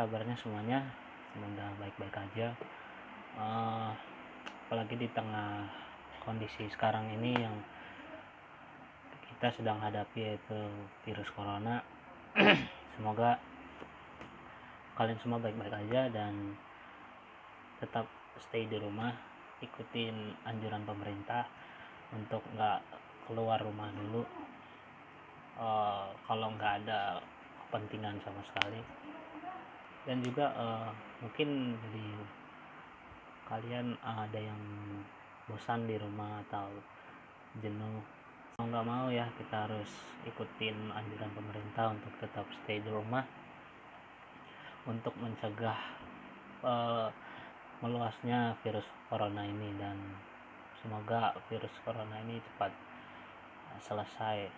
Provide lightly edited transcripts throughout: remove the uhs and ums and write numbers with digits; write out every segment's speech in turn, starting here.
kabarnya semuanya? Semoga baik-baik aja. Apalagi di tengah kondisi sekarang ini yang kita sedang hadapi, yaitu virus corona. Semoga kalian semua baik-baik aja dan tetap stay di rumah, ikutin anjuran pemerintah untuk nggak keluar rumah dulu kalau nggak ada kepentingan sama sekali. Dan juga mungkin dari kalian ada yang bosan di rumah atau jenuh, mau nggak mau ya kita harus ikutin anjuran pemerintah untuk tetap stay di rumah untuk mencegah meluasnya virus corona ini, dan semoga virus corona ini cepat selesai.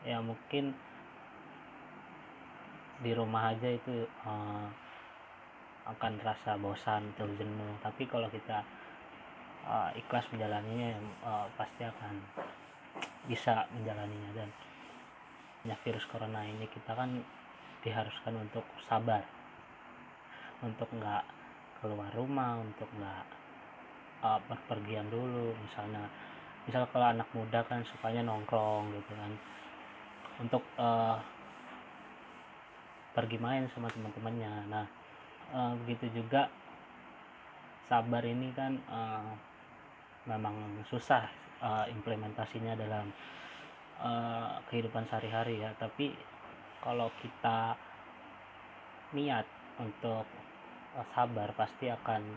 Ya mungkin di rumah aja itu akan terasa bosan atau jenuh, tapi kalau kita ikhlas menjalaninya pasti akan bisa menjalaninya. Dan ya, virus corona ini kita kan diharuskan untuk sabar, untuk nggak keluar rumah, untuk nggak berpergian dulu. Misal kalau anak muda kan sukanya nongkrong gitu kan, untuk pergi main sama teman-temannya. Nah begitu juga sabar ini kan memang susah implementasinya dalam kehidupan sehari-hari ya, tapi kalau kita niat untuk sabar pasti akan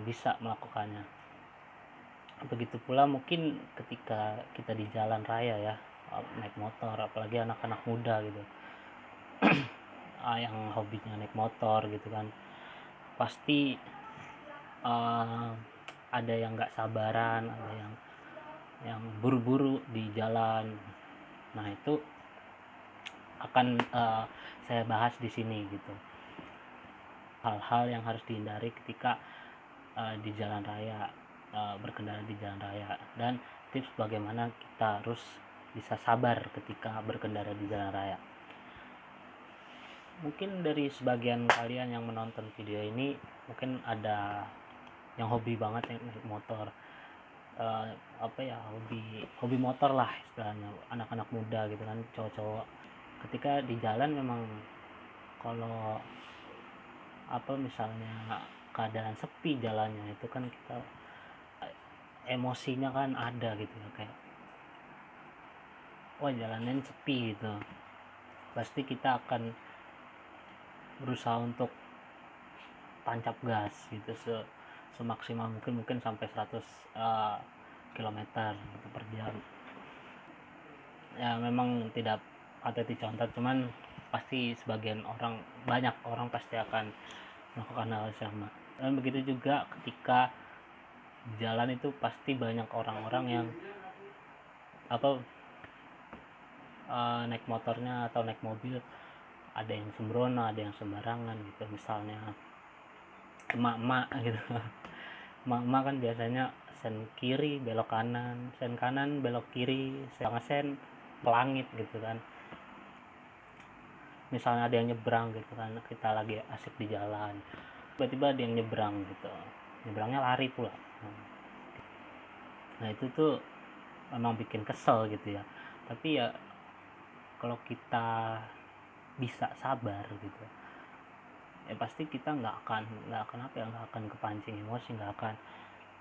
bisa melakukannya. Begitu pula mungkin ketika kita di jalan raya ya, naik motor, apalagi anak-anak muda gitu yang hobinya naik motor gitu kan, pasti ada yang nggak sabaran, ada yang buru-buru di jalan. Nah itu akan saya bahas di sini gitu, hal-hal yang harus dihindari ketika di jalan raya, berkendara di jalan raya, dan tips bagaimana kita harus bisa sabar ketika berkendara di jalan raya. Mungkin dari sebagian kalian yang menonton video ini mungkin ada yang hobi banget yang naik motor, hobi motor lah istilahnya, anak-anak muda gitu kan, cowok-cowok. Ketika di jalan memang kalau misalnya keadaan sepi jalannya, itu kan kita emosinya kan ada gitu ya, kayak wah jalannya sepi gitu, pasti kita akan berusaha untuk tancap gas gitu semaksimal mungkin sampai 100 km per jam. Ya memang tidak patut dicontoh, cuman pasti banyak orang pasti akan melakukan hal sama. Dan begitu juga ketika jalan itu pasti banyak orang-orang yang naik motornya atau naik mobil, ada yang sembrono, ada yang sembarangan gitu. Misalnya emak-emak gitu. Emak-emak kan biasanya sen kiri belok kanan, sen kanan belok kiri, sen ke langit gitu kan. Misalnya ada yang nyebrang gitu kan, kita lagi asik di jalan, tiba-tiba ada yang nyebrang gitu, nyebrangnya lari pula. Nah itu tuh memang bikin kesel gitu ya. Tapi ya kalau kita bisa sabar gitu, ya pasti kita nggak akan kepancing emosi, nggak akan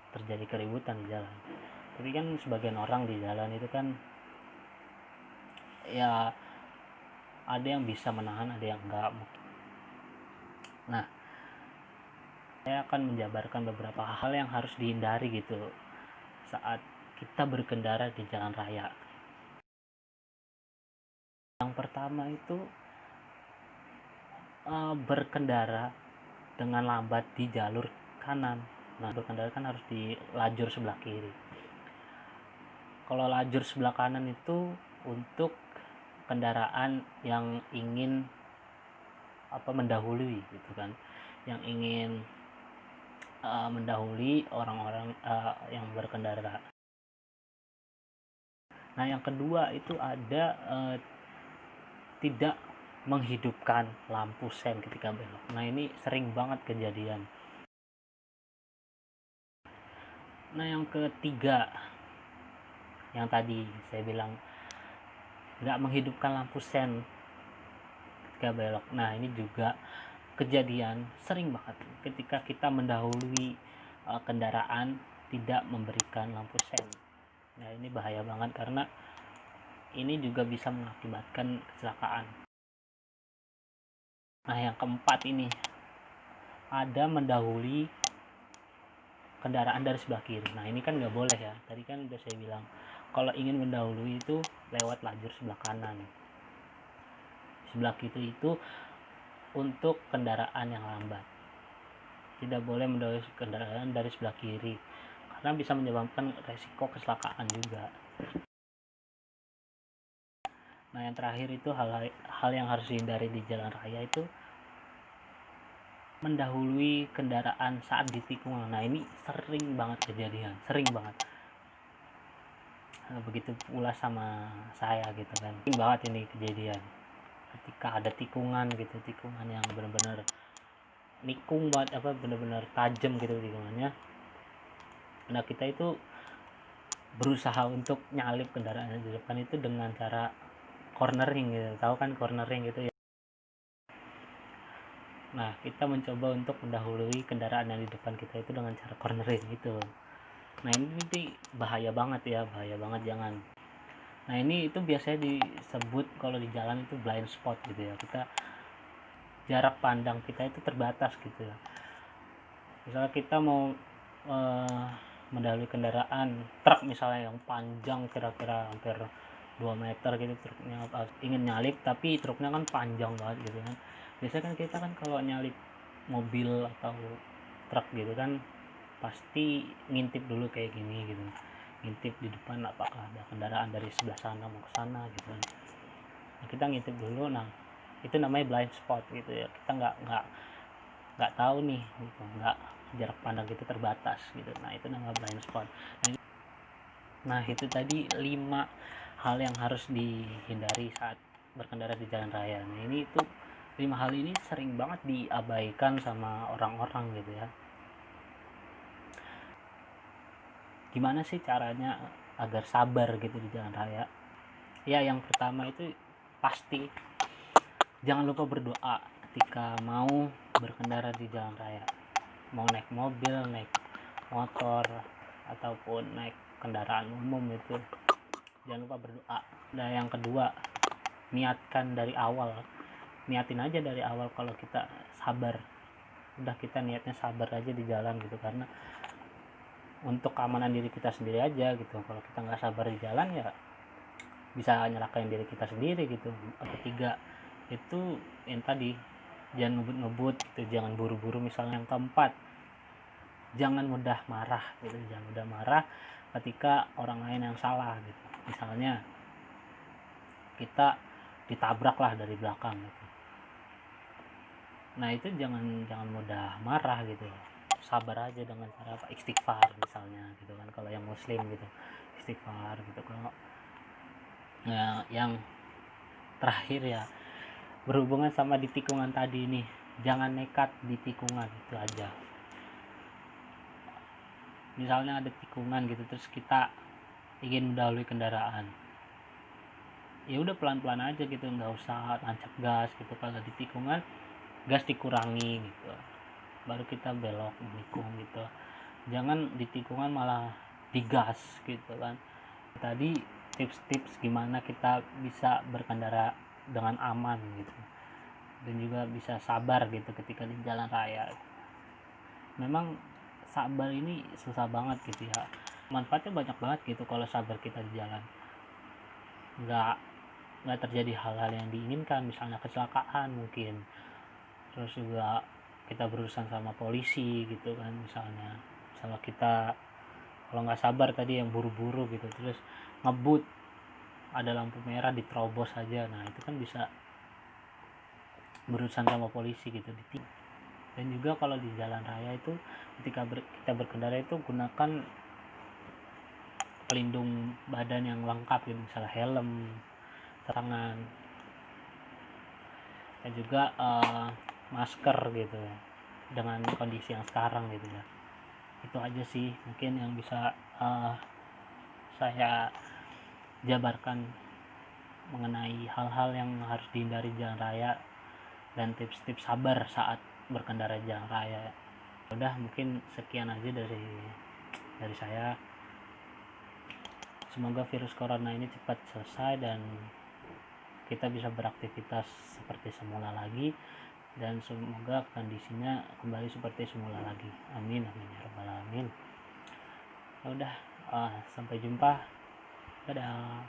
terjadi keributan di jalan. Tapi kan sebagian orang di jalan itu kan ya ada yang bisa menahan, ada yang enggak. Nah saya akan menjabarkan beberapa hal yang harus dihindari gitu saat kita berkendara di jalan raya. Yang pertama itu berkendara dengan lambat di jalur kanan. Nah berkendara kan harus di lajur sebelah kiri. Kalau lajur sebelah kanan itu untuk kendaraan yang ingin mendahului gitu kan, yang ingin mendahului orang-orang yang berkendara. Nah yang kedua itu ada tidak menghidupkan lampu sen ketika belok. Nah ini sering banget kejadian. Nah yang ketiga, yang tadi saya bilang nggak menghidupkan lampu sen ketika belok. Nah ini juga kejadian sering banget ketika kita mendahului kendaraan tidak memberikan lampu sen. Nah ini bahaya banget karena ini juga bisa mengakibatkan kecelakaan. Nah yang keempat ini ada mendahului kendaraan dari sebelah kiri. Nah ini kan nggak boleh ya, tadi kan udah saya bilang kalau ingin mendahului itu lewat lajur sebelah kanan. Sebelah kiri itu untuk kendaraan yang lambat, tidak boleh mendahului kendaraan dari sebelah kiri karena bisa menyebabkan resiko kecelakaan juga. Nah yang terakhir itu hal yang harus dihindari di jalan raya itu mendahului kendaraan saat di tikungan. Nah ini sering banget kejadian, sering banget. Nah, begitu pula sama saya gitu kan, sering banget ini kejadian ketika ada tikungan gitu, tikungan yang benar-benar nikung banget, benar-benar tajam gitu tikungannya. Nah kita itu berusaha untuk nyalip kendaraan di depan itu dengan cara cornering gitu, tahu kan cornering gitu ya. Nah kita mencoba untuk mendahului kendaraan yang di depan kita itu dengan cara cornering gitu. Nah ini bahaya banget ya, bahaya banget, jangan. Nah ini itu biasanya disebut kalau di jalan itu blind spot gitu ya, kita jarak pandang kita itu terbatas gitu ya. Misalnya kita mau mendahului kendaraan truk misalnya yang panjang kira-kira hampir 2 meter gitu, truknya ingin nyalip tapi truknya kan panjang banget gitu kan. Biasanya kan kita kan kalau nyalip mobil atau truk gitu kan pasti ngintip dulu kayak gini gitu, ngintip di depan apakah ada kendaraan dari sebelah sana mau ke sana gitu kan. Nah, kita ngintip dulu. Nah itu namanya blind spot gitu ya, kita nggak tahu nih gitu, nggak, jarak pandang kita terbatas gitu. Nah itu namanya blind spot. Nah itu tadi 5 hal yang harus dihindari saat berkendara di jalan raya. Nah ini itu 5 hal ini sering banget diabaikan sama orang-orang gitu ya. Gimana sih caranya agar sabar gitu di jalan raya? Ya yang pertama itu pasti jangan lupa berdoa ketika mau berkendara di jalan raya, mau naik mobil, naik motor ataupun naik kendaraan umum itu jangan lupa berdoa. Dan yang kedua, niatkan dari awal, niatin aja dari awal kalau kita sabar, udah kita niatnya sabar aja di jalan gitu, karena untuk keamanan diri kita sendiri aja gitu. Kalau kita nggak sabar di jalan ya bisa nyelakain diri kita sendiri gitu. Ketiga itu yang tadi, jangan ngebut-ngebut gitu, jangan buru-buru misalnya. Yang keempat, jangan mudah marah gitu, jangan mudah marah ketika orang lain yang salah gitu. Misalnya kita ditabrak lah dari belakang gitu. Nah itu jangan mudah marah gitu, sabar aja dengan cara apa, istighfar misalnya gitu kan kalau yang muslim gitu, istighfar gitu. Kalau yang terakhir ya berhubungan sama di tikungan tadi nih, jangan nekat di tikungan, itu aja. Misalnya ada tikungan gitu terus kita ingin mendahului kendaraan, ya udah pelan-pelan aja gitu, nggak usah tancap gas gitu. Kalau di tikungan gas dikurangi gitu, baru kita belok menikung gitu. Jangan di tikungan malah digas gitu kan. Tadi tips-tips gimana kita bisa berkendara dengan aman gitu, dan juga bisa sabar gitu ketika di jalan raya. Memang sabar ini susah banget gitu ya, manfaatnya banyak banget gitu kalau sabar kita di jalan. Nggak terjadi hal-hal yang diinginkan, misalnya kecelakaan mungkin, terus juga kita berurusan sama polisi gitu kan. Misalnya kita kalau nggak sabar tadi yang buru-buru gitu, terus ngebut, ada lampu merah diterobos aja, nah itu kan bisa berurusan sama polisi gitu. Dan juga kalau di jalan raya itu ketika kita berkendara itu gunakan pelindung badan yang lengkap gitu, misalnya helm, tangan, dan juga masker gitu ya, dengan kondisi yang sekarang gitu ya. Itu aja sih mungkin yang bisa saya jabarkan mengenai hal-hal yang harus dihindari jalan raya dan tips-tips sabar saat berkendara jalan raya. Udah, mungkin sekian aja dari saya. Semoga virus corona ini cepat selesai dan kita bisa beraktivitas seperti semula lagi, dan semoga kondisinya kembali seperti semula lagi. Amin amin ya rabbal alamin. Udah, sampai jumpa. Dadah.